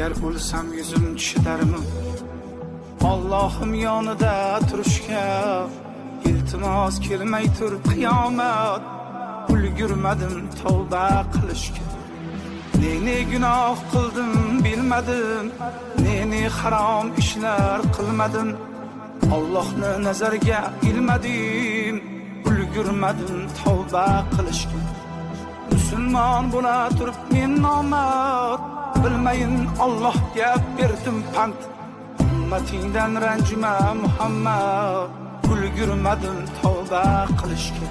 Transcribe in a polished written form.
Eğer o'lsam yuzim chidarmi? Allohim yonida turishga iltimos kelmay tur qiyomat. Ulgurmadim tavba qilishga. Ne gunoh qildim bilmadim, ne harom ishlar qilmadim. Allohni nazarga ilmadim, ulgurmadim tavba qilishga. Musulmon bo'la turib men nomard, bilmayin Allohga berdim pand. Ummatingdan ranjima Muhammad, ulgurmadim tavba qilishga.